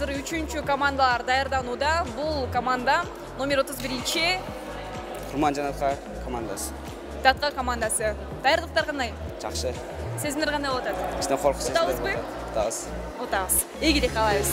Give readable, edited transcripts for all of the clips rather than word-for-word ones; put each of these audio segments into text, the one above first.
азыр 3-чү командалар даярданууда. Бул команда номер 31-чи Курман Датка командасы. Датка командасы. Даярдыктар кандай? Жакшы. Сезимдер кандай болуп атат? Кичине коркуп сезdim. Утабызбы? Утабыз. Утабыз. Ийгилик каалайбыз.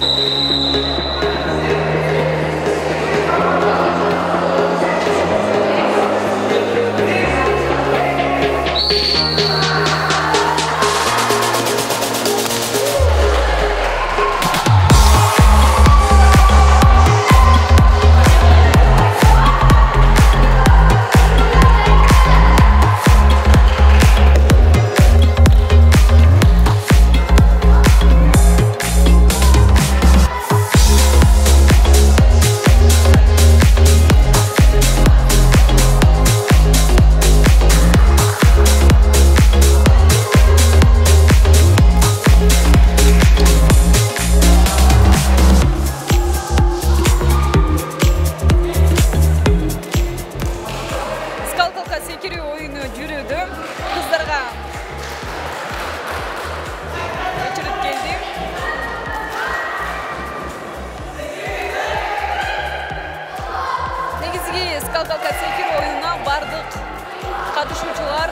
Катышуучулар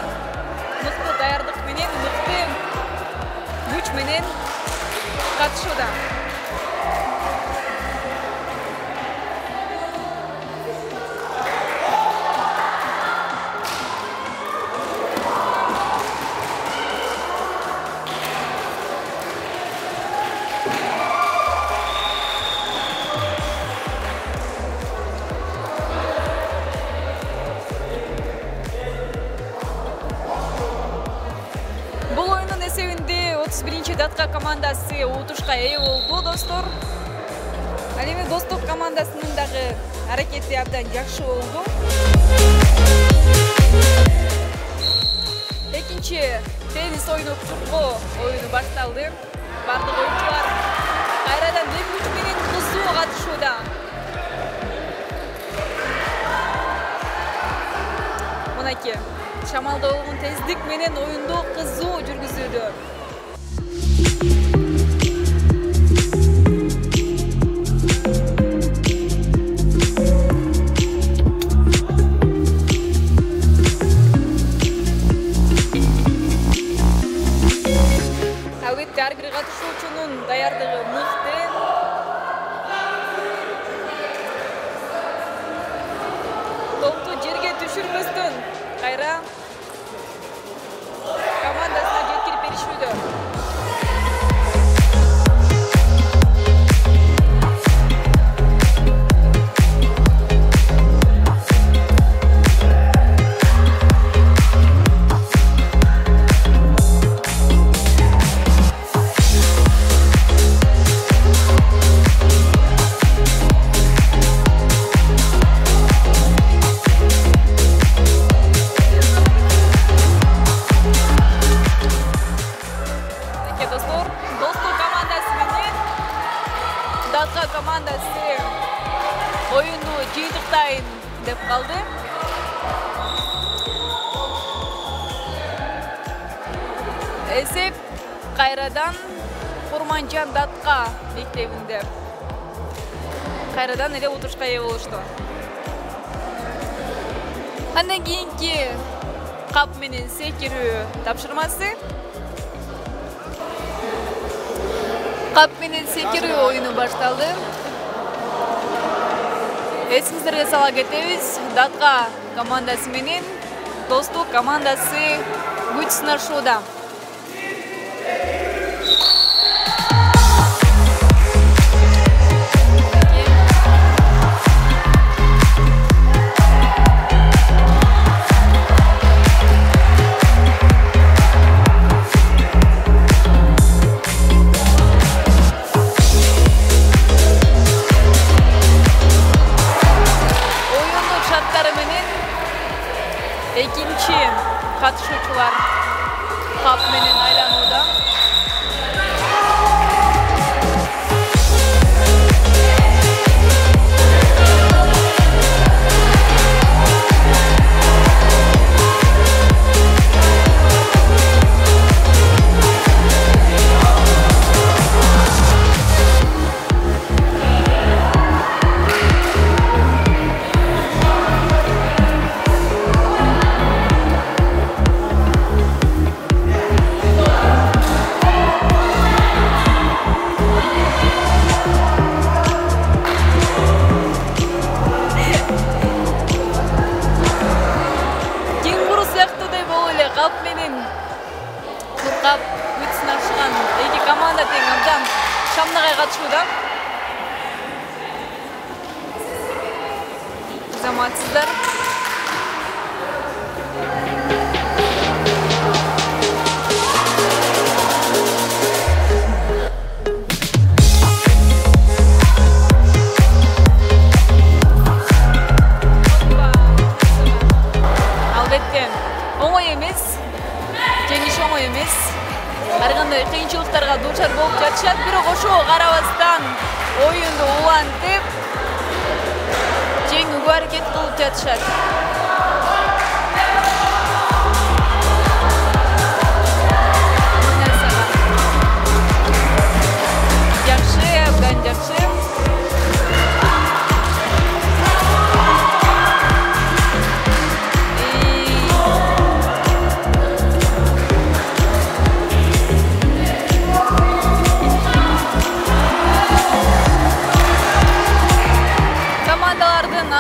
мыкты даярдык менен, мыкты күч менен катышууда. Бул оюндун эсебинде 31-чи Датка командасы утушка ээ болду, достор. Ал эми Достук командасынын дагы аракети абдан жакшы болду. Экинчи теннис оюну оюну башталды. Бардык оюнчулар кайрадан күч менен кызуу катышууда. Мынакей шамалда болгон тездик менен оюнду кызуу жүргүзүүдө. Албетте ар бир катышуучунун даярдыгы мыкты. Топту жерге түшүрмөстөн кайра командасына жеткирип беришүүдө. Датка командасы оюнду жыйынтыктайын деп калды. Эсеп кайрадан Курманжан Датка мектебинде. Кайрадан эле утушка ээ болушту. Андан кийинки кап менен секирүү тапшырмасы. Кап менен секирүү оюну башталды. Эсиңиздерге сала кетебиз, Датка командасы менен Достук командасы күч сынашууда. Экинчи катышуучулар кап Azamatsızlar. Albatta, oңой емес. Жеңиш оңой емес. Har qanday qiyinchiliklarga duchor bo'lib ketishadi, biroq o'sha qarabasdan o'yinni ulantib, jengga harakat qilib ketishadi. Yaxshi, abdan yaxshi.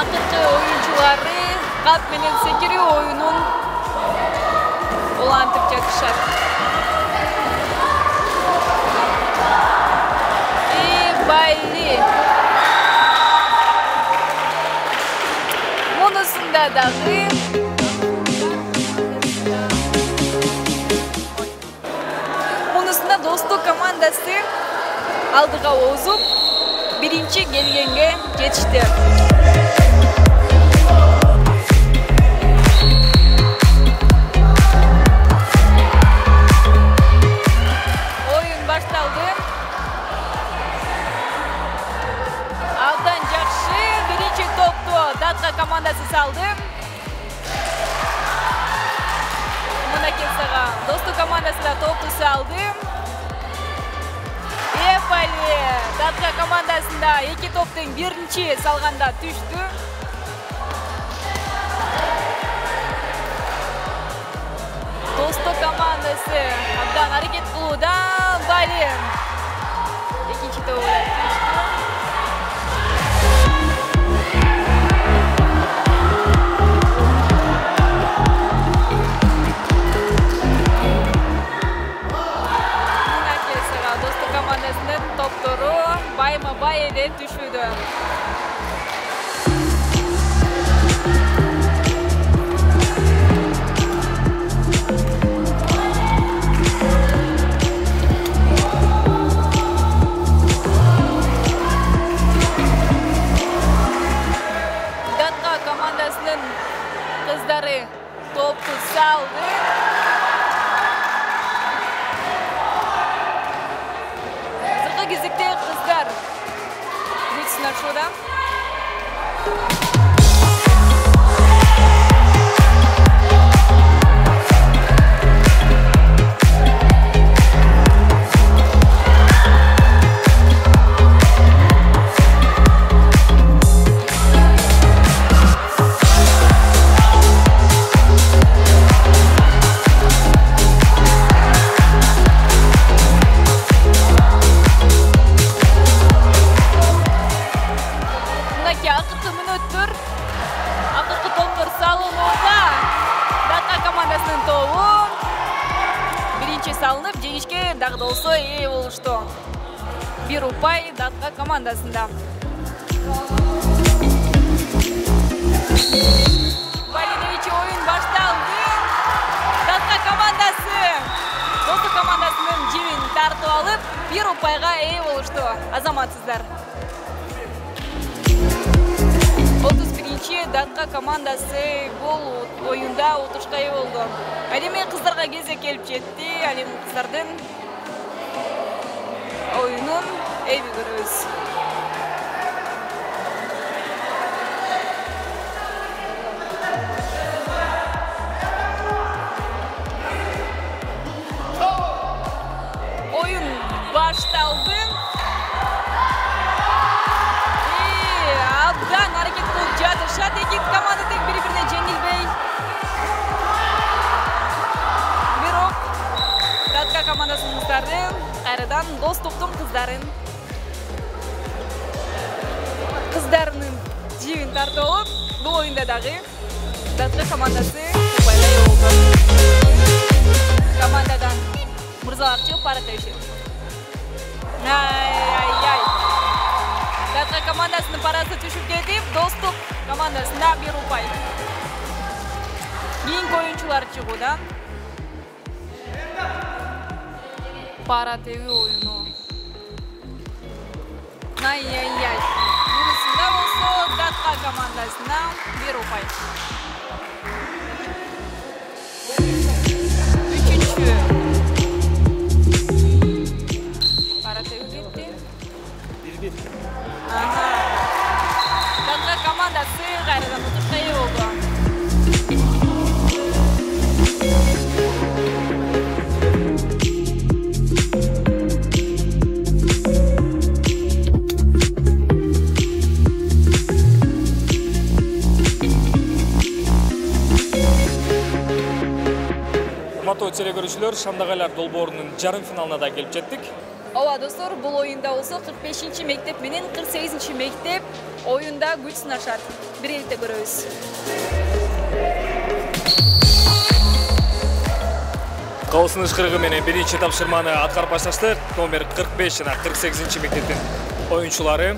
Akırkı oyuncuları qap menen sekiri oyunun ulantып жатышат. Байли. Мунусунда дагы Достук командасы алдыга озуп, биринчи келгенге жетишти. Komandası saldı. Muna kelsaga Dostuk komandası da toptu saldı. Epali Datka komandasında iki toptun birinchi salganda düştü. Dostuk komandası abdan hareket kılıda Bali ikinci topu düştü. Topları bayma-bay ile düşürdü. Datka komandasının kızları topu saldı. Gizlikte kızlar geçsinler şurada. Salınıp жеңишке дагы да болсо ээ болушту. Bir упай Datka командасында. Балинович oyun başlandı. Datka komandası Dostuk komandasынын жебин тартып алып, bir упайга ээ болушту. Азаматсыздар. 31-ci Datka komandası bol oyunda o'tishga ega bo'ldi. Ademi qizlarga кезек kelib ketdi. Ademi qizlardan oyunun evi görüyoruz. Oyun başlandı. Abdan hareket kılıp жатышат. Эки команда тең бири-бирине жеңилбей. Бирок Datka командасынын кыздары кайрадан Достуктун кыздарынын жибин тартып алып, бул оюнда дагы Datka командасы упайлай болду. Командадан мырзалар чыгып бара жатышат. Ай-ай-ай. Gatqa komandasının parası düşüp ketip, Dostluk komandasına 1 rupay. Keyingi oyuncular çıkıdan. Para TV oyunu. Ay. Bunusunda olsa Gatqa komandasına 1 rupay. Üçüncü. Para TV gitti. 1-1. Aha. Gatqa komandası gayridan tutuşkayı oldu. Телекөрүүчүлөр, Шамдагайлар долбоорунун жарым финалына да келип жеттик. Ооба достор, бул оюнда болсо 45-чи мектеп менен 48-чи мектеп оюнда күч сынашат. Биринчи көрөбүз. Кол сыныштырыгы менен биринчи тапшырманы аткарып башташтык. Номер 45 жана 48-чи мектептин оюнчулары.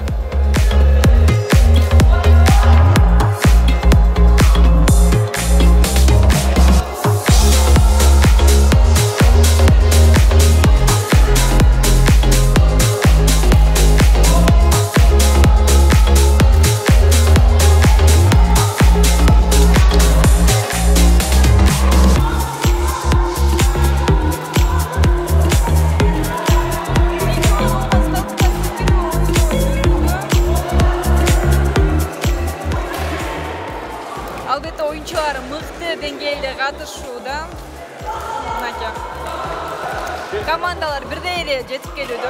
Albatta oyuncular mıhtı dengeyde katışuda. Komandalar birdeyle jetip geliyordu.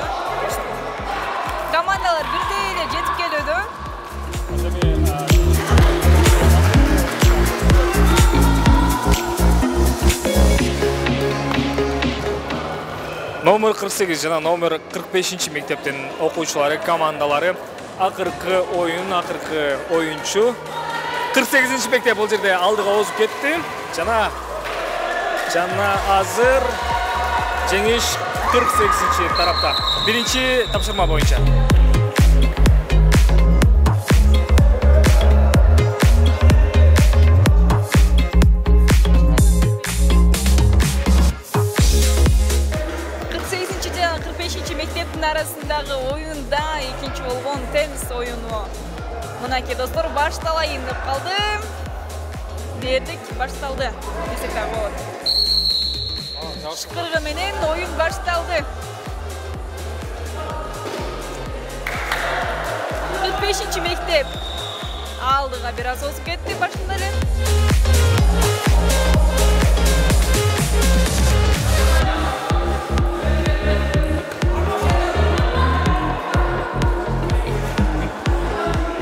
Номер 48 жана номер 45-чи мектептин окуучулары командалары акыркы оюнчу 48-чи мектеп бул жерде алдыга озуп кетти. Жана азыр жеңиш 48-чи тарапта. Биринчи тапшырма боюнча. Arasındagi oyunda ikinci olgan tenis oyunu. Mınaki dostlar baştalayın dep kaldım. Dedik baştaldı. Desek de болады. Шықырғы менен oyun baştaldı. 45-ci mektep aldığa biraz ozып кетти başındары.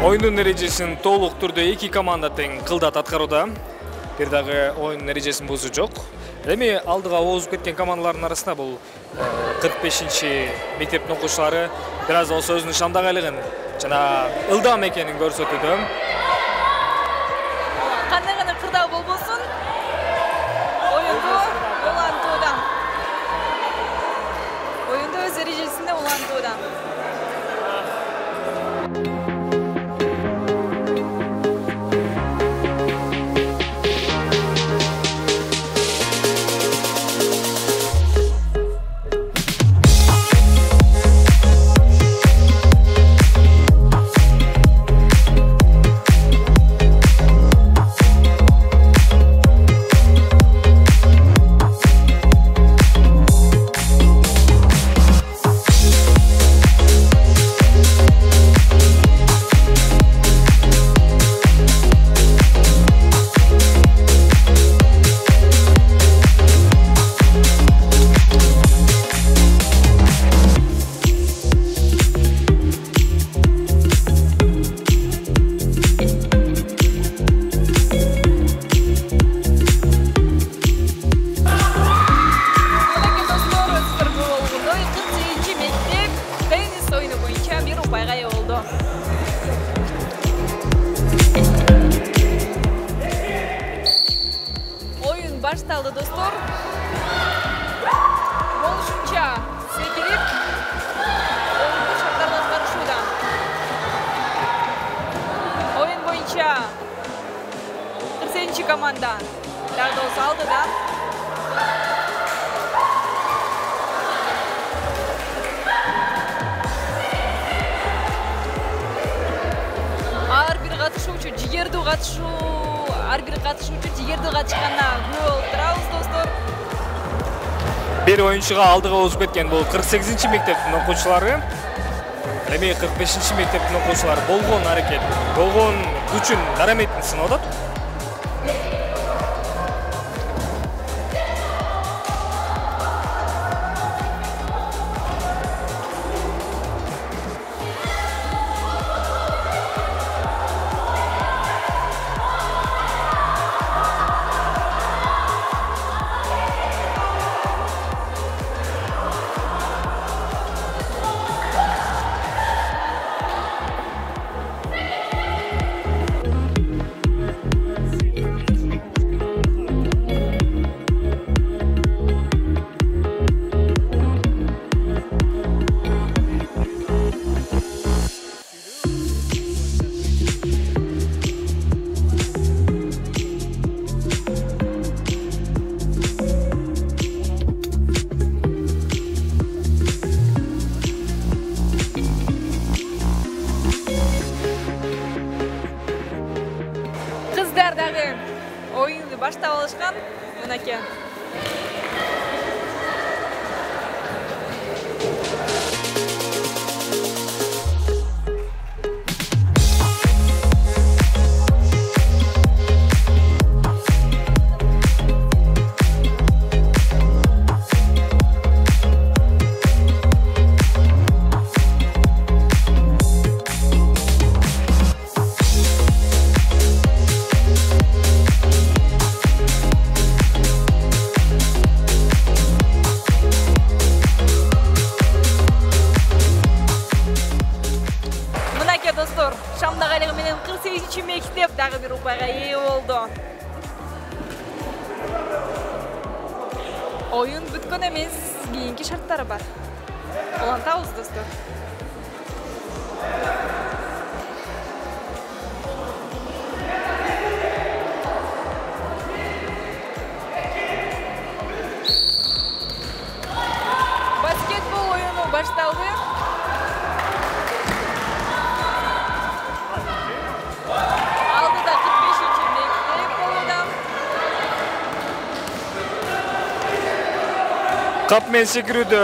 Oyunun erежесин толук түрдө эки команда тең кылдат аткарууда. Бир дагы oyun эрежесин бузуу жок. Эми алдыга озуп кеткен командалардын арасында бул 45-чи мектептин окуучулары бир аз болсо өзүнүн шамдагайлыгын жана ылдам экенин көрсөтүүдө. Кандай гана кырдаа болбосун, оюнду улантуудан. Оюнду өз эрежесинде улантуудан. Baştaldı dostlar. Boluşunca sekirip oyuncu şartlarına karışıdan. боюнча 48 команда дагы да болсо алды да. Ар бир катышуучу жигердүү катышуу, ар бир катышуучу жигердүү катышканда күбө болуп турабыз достор. Bir oyuncuga aldığı ozуп кеткен бул 48-ci мектептин окуучулары. Эми 45-ci мектептин окуучулары болгон аракет, болгон күчүн, дараметин сынап атат. Kızlar dağı oyunu başta alışkan mınake. Dostlar, Şam'da qalығы менен 48-ci мектеп дағы bir ұпайға ие oldu. Oyun бүткөн емес, кейінгі шарттары бар. Олантауыз, достар. Basketbol oyunu baştaldı. Кап менен секирүүдө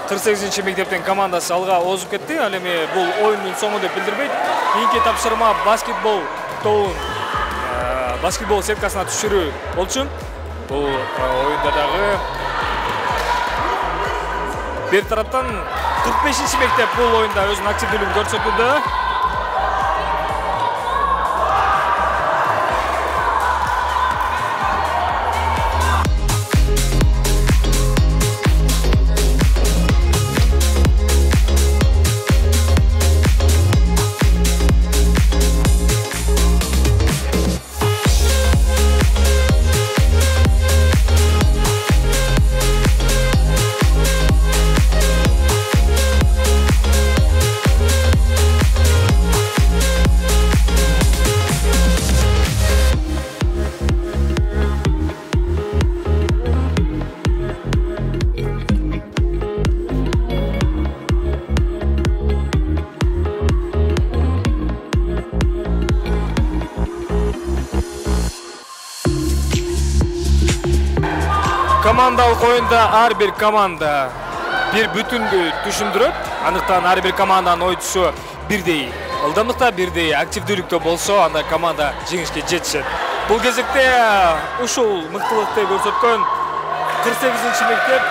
48-ci мектептин командасы алга озуп кетти. Ал эми бул оюндун соңу деп билдирбейт. Кийинки тапшырма баскетбол тобун баскетбол сеткасына түшүрүү болчу. Бул оюнда дагы бир тараптан 45-ci мектеп бул оюнда өзүнүн активдүүлүгүн көрсөтүүдө. Командалык оюнда ар бир команда бир бүтүндү түшүндүрөт. Андыктан ар бир команданын ойчусу бирдей ылдамдыкта, бирдей активдүүлүктө болсо, анда команда жеңишке жетишет. Бул кезекте ушул мыктылыкты көрсөткөн 48-ci мектеп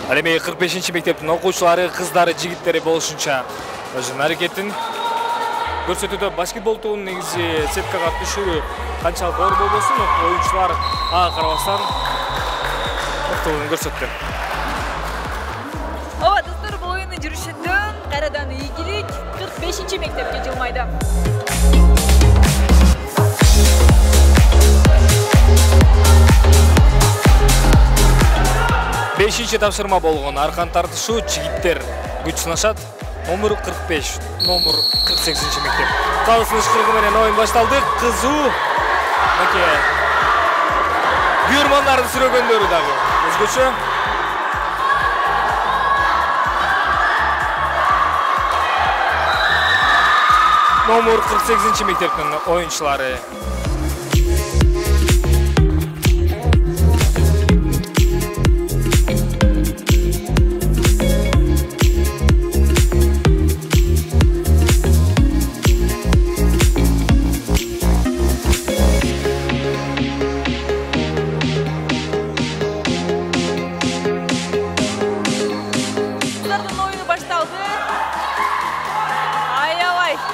ал эми 45-ci мектептин окуучулары, кыздары, жигиттери болушунча өзүнүн аракетин көрсөтүүдө. Баскетбол тобунун негизи сеткага түшүрүү канчалык оор болбосун, оюнчулар ага карабастан мыктылыгын көрсөттү. Ооба, достор, бул оюндун жүрүшүндөн кайрадан ийгилик 45-ci мектепке жылмайды. 5-ci тапшырма болгон аркан тартышуу, жигиттер күч сынашат. Номер 45, номер 48 мектеп. Қалыс ышқырығы менен ойын башталды. Қызу. Мәке. Күйермандардың сүрөгөндөрү дагы. Өзгөчө. Номер 48 мектептин oyunçuları.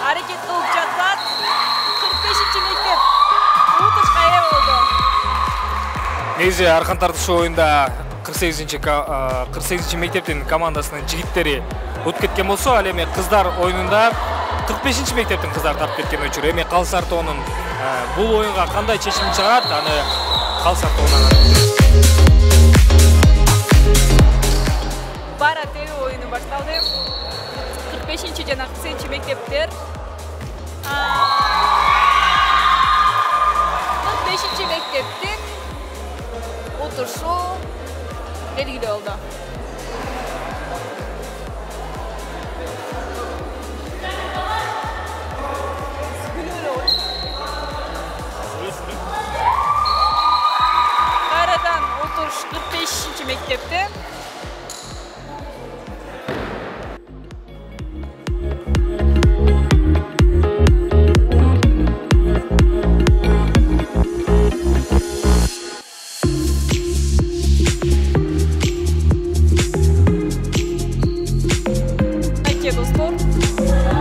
Hareket kılıp çatlat. 45. mektep. Утышқа ие болды. Негизи Арқан тартышы ойында 48 мектептин командасынын жигиттери өтүп кеткен болсо, ал эми кыздар оюнунда 45 мектептин кыздары тартып кеткен өчүр. Эми Калыс Артоонун бул оюнга кандай чечим чыгат, аны Калыс Артоонан Бара TV oyunu başladı. 45. жана 40 мектептер. 45. mekteptin отырушу белгилүү болду. Karadan oturuş 45. mektepte. Dostlar.